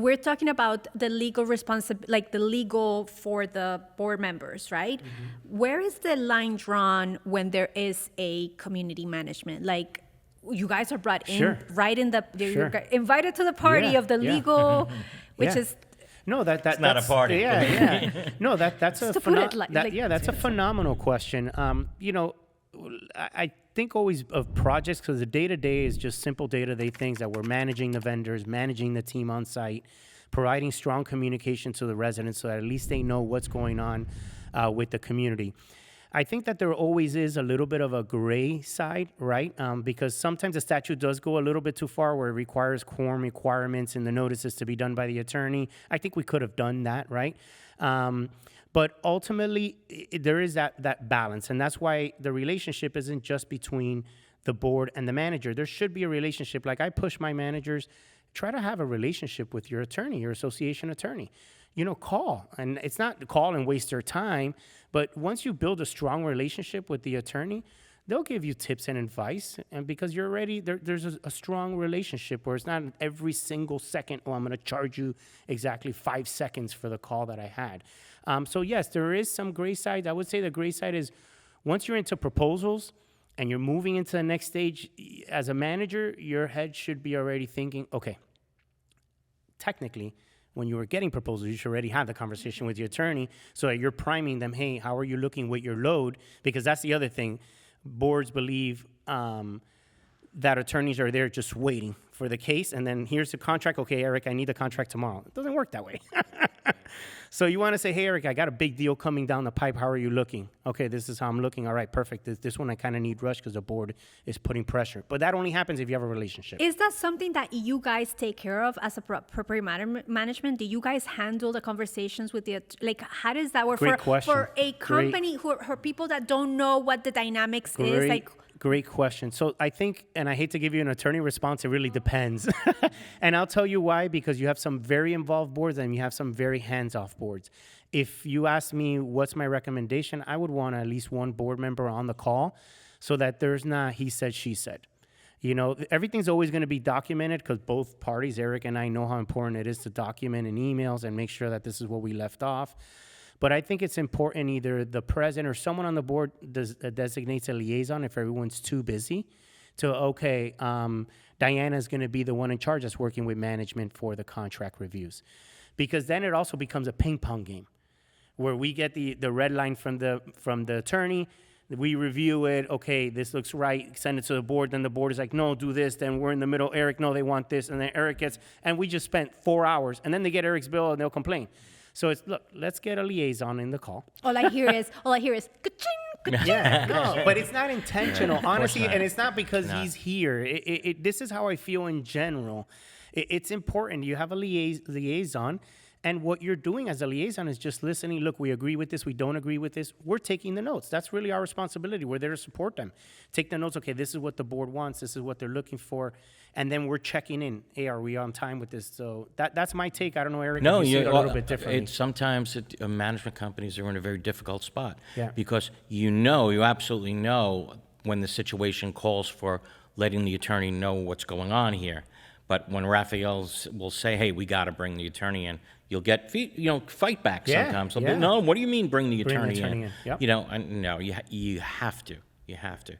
we're talking about the legal like the legal for the board members, right? Where is the line drawn when there is a community management? Like, you guys are brought in right in the, you're invited to the party of the legal, which is. No, that's not a party. Yeah. No, that's a that's a phenomenal question. I think always of projects because the day-to-day is just simple day-to-day things that we're managing the vendors, managing the team on site, providing strong communication to the residents so that at least they know what's going on with the community. I think that there always is a little bit of a gray side, right? Because sometimes the statute does go a little bit too far where it requires quorum requirements and the notices to be done by the attorney. I think we could have done that, right? But ultimately, there is that balance. And that's why the relationship isn't just between the board and the manager. There should be a relationship. Like I push my managers, try to have a relationship with your attorney, your association attorney. Call. And it's not call and waste their time, but once you build a strong relationship with the attorney, they'll give you tips and advice. And because you're already, there's a strong relationship where it's not every single second, I'm going to charge you exactly 5 seconds for the call that I had. So yes, there is some gray side. I would say the gray side is once you're into proposals and you're moving into the next stage, as a manager, your head should be already thinking, okay, technically, when you were getting proposals, you should already have the conversation with your attorney so that you're priming them, hey, how are you looking with your load? Because that's the other thing. Boards believe that attorneys are there just waiting for the case, and then here's the contract. Okay, Eric, I need the contract tomorrow. It doesn't work that way. So you want to say, hey, Eric, I got a big deal coming down the pipe. How are you looking? Okay, this is how I'm looking. All right, perfect. This one I kind of need rushed because the board is putting pressure. But that only happens if you have a relationship. Is that something that you guys take care of as a property management? Do you guys handle the conversations with how does that work? Great question. For a company for people that don't know what the dynamics is? Great question. So I think, and I hate to give you an attorney response, it really depends. And I'll tell you why, because you have some very involved boards and you have some very hands-off boards. If you ask me what's my recommendation, I would want at least one board member on the call so that there's not he said, she said. Everything's always going to be documented because both parties, Eric and I, know how important it is to document in emails and make sure that this is what we left off. But I think it's important either the president or someone on the board designates a liaison if everyone's too busy to, Diana's going to be the one in charge that's working with management for the contract reviews. Because then it also becomes a ping pong game where we get the red line from the attorney, we review it, okay, this looks right, send it to the board, then the board is like, no, do this, then we're in the middle, Eric, no, they want this, and then Eric gets, and we just spent 4 hours, and then they get Eric's bill and they'll complain. So it's, look, let's get a liaison in the call. All I hear is, ka-ching, ka-ching. Yeah, no, but it's not intentional, honestly, and it's not because he's here. This is how I feel in general. It's important. You have a liaison, and what you're doing as a liaison is just listening. Look, we agree with this. We don't agree with this. We're taking the notes. That's really our responsibility. We're there to support them. Take the notes. Okay, this is what the board wants. This is what they're looking for. And then we're checking in. Hey, are we on time with this? So that's my take. I don't know, Eric. No, you see it a little bit differently. Sometimes management companies are in a very difficult spot. Yeah. Because you absolutely know when the situation calls for letting the attorney know what's going on here. But when Raphael will say, hey, we got to bring the attorney in, you'll get fight back sometimes. No, what do you mean bring the attorney in? Yep. No, you have to. You have to.